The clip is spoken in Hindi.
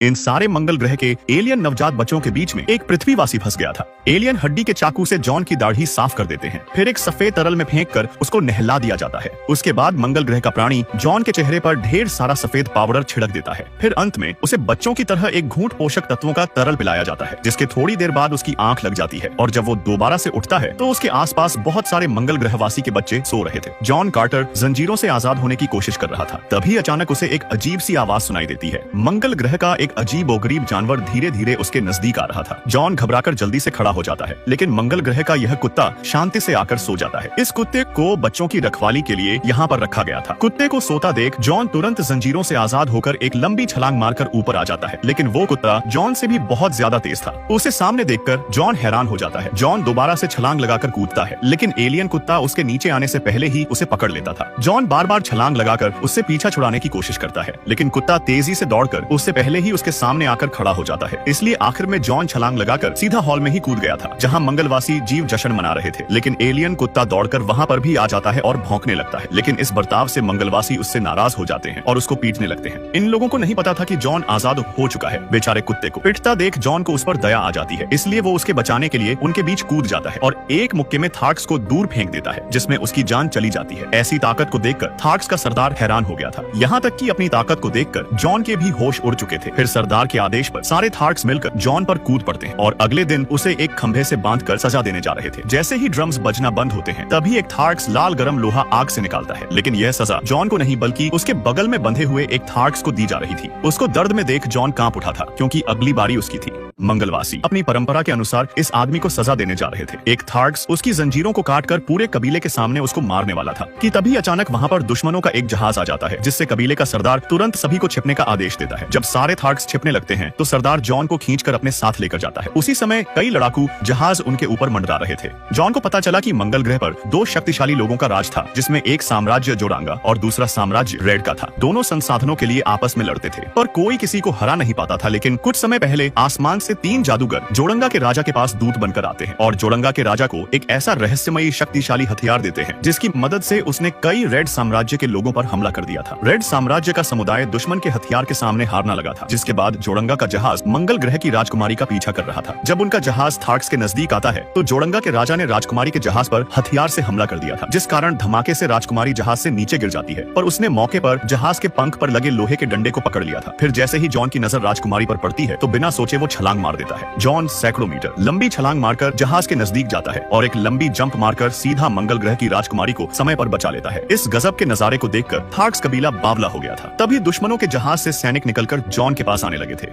इन सारे मंगल ग्रह के एलियन नवजात बच्चों के बीच में एक पृथ्वीवासी फंस गया था। एलियन हड्डी के चाकू से जॉन की दाढ़ी साफ कर देते हैं, फिर एक सफेद तरल में फेंक कर उसको नहला दिया जाता है। उसके बाद मंगल ग्रह का प्राणी जॉन के चेहरे पर ढेर सारा सफेद पाउडर छिड़क देता है। फिर अंत में उसे बच्चों की तरह एक घूंट पोषक तत्वों का तरल पिलाया जाता है, जिसके थोड़ी देर बाद उसकी आंख लग जाती है और जब वो दोबारा से उठता है तो उसके आसपास बहुत सारे मंगल ग्रहवासी के बच्चे सो रहे थे। जॉन कार्टर जंजीरों से आजाद होने की कोशिश कर रहा था, तभी अचानक उसे एक अजीब सी आवाज सुनाई देती है। मंगल ग्रह का एक अजीब और गरीब जानवर धीरे धीरे उसके नजदीक आ रहा था। जॉन घबराकर जल्दी से खड़ा हो जाता है, लेकिन मंगल ग्रह का यह कुत्ता शांति से आकर सो जाता है। इस कुत्ते को बच्चों की रखवाली के लिए यहाँ पर रखा गया था। कुत्ते को सोता देख जॉन तुरंत जंजीरों से आजाद होकर एक लंबी छलांग मारकर ऊपर आ जाता है, लेकिन वो कुत्ता जॉन से भी बहुत ज्यादा तेज था। उसे सामने देखकर जॉन हैरान हो जाता है। जॉन दोबारा से छलांग लगाकर कूदता है, लेकिन एलियन कुत्ता उसके नीचे आने से पहले ही उसे पकड़ लेता था। जॉन बार बार छलांग लगाकर उससे पीछा छुड़ाने की कोशिश करता है, लेकिन कुत्ता तेजी से दौड़कर उससे पहले ही उसके सामने आकर खड़ा हो जाता है। इसलिए आखिर में जॉन छलांग लगाकर सीधा हॉल में ही कूद गया था, जहां मंगलवासी जीव जश्न मना रहे थे। लेकिन एलियन कुत्ता दौड़कर वहां पर भी आ जाता है और भौंकने लगता है, लेकिन इस बर्ताव से मंगलवासी उससे नाराज हो जाते हैं और उसको पीटने लगते हैं। इन लोगों को नहीं पता था कि जॉन आजाद हो चुका है। बेचारे कुत्ते को पिटता देख जॉन को उस पर दया आ जाती है, इसलिए वो उसके बचाने के लिए उनके बीच कूद जाता है और एक मुक्के में थार्क्स को दूर फेंक देता है, जिसमें उसकी जान चली जाती है। ऐसी ताकत को देखकर थार्क्स का सरदार हैरान हो गया था, यहाँ तक कि अपनी ताकत को देखकर जॉन के भी होश उड़ चुके थे। फिर सरदार के आदेश पर सारे थार्क्स मिलकर जॉन पर कूद पड़ते हैं और अगले दिन उसे एक खंभे से बांधकर सजा देने जा रहे थे। जैसे ही ड्रम्स बजना बंद होते हैं, तभी एक थार्क्स लाल गरम लोहा आग से निकालता है, लेकिन यह सजा जॉन को नहीं बल्कि उसके बगल में बंधे हुए एक थार्क्स को दी जा रही थी। उसको दर्द में देख जॉन कांप उठा था, क्योंकि अगली बारी उसकी थी। मंगलवासी अपनी परंपरा के अनुसार इस आदमी को सजा देने जा रहे थे। एक थार्क्स उसकी जंजीरों को काटकर पूरे कबीले के सामने उसको मारने वाला था कि तभी अचानक वहां पर दुश्मनों का एक जहाज आ जाता है, जिससे कबीले का सरदार तुरंत सभी को छिपने का आदेश देता है। जब सारे थार्क्स छिपने लगते हैं तो सरदार जॉन को खींचकर अपने साथ लेकर जाता है। उसी समय कई लड़ाकू जहाज उनके ऊपर मंडरा रहे थे। जॉन को पता चला कि मंगल ग्रह पर दो शक्तिशाली लोगों का राज था, जिसमें एक साम्राज्य जोरांगा और दूसरा साम्राज्य रेड का था। दोनों संसाधनों के लिए आपस में लड़ते थे, पर कोई किसी को हरा नहीं पाता था। लेकिन कुछ समय पहले आसमान से 3 जादूगर जोड़ंगा के राजा के पास दूत बनकर आते हैं और जोड़ंगा के राजा को एक ऐसा रहस्यमयी शक्तिशाली हथियार देते हैं, जिसकी मदद से उसने कई रेड साम्राज्य के लोगों पर हमला कर दिया था। रेड साम्राज्य का समुदाय दुश्मन के हथियार के सामने हारना लगा था, जिसके बाद जोड़ंगा का जहाज मंगल ग्रह की राजकुमारी का पीछा कर रहा था। जब उनका जहाज थार्क्स के नजदीक आता है तो जोड़ंगा के राजा ने राजकुमारी के जहाज पर हथियार से हमला कर दिया था, जिस कारण धमाके से राजकुमारी जहाज से नीचे गिर जाती है। पर उसने मौके पर जहाज के पंख पर लगे लोहे के डंडे को पकड़ लिया था। फिर जैसे ही जॉन की नजर राजकुमारी पर पड़ती है तो बिना सोचे वो छलांग मार देता है। जॉन सैकड़ों मीटर लंबी छलांग मारकर जहाज के नजदीक जाता है और एक लंबी जंप मारकर सीधा मंगल ग्रह की राजकुमारी को समय पर बचा लेता है। इस गजब के नजारे को देखकर थार्क्स कबीला बावला हो गया था। तभी दुश्मनों के जहाज से सैनिक निकलकर जॉन के पास आने लगे थे।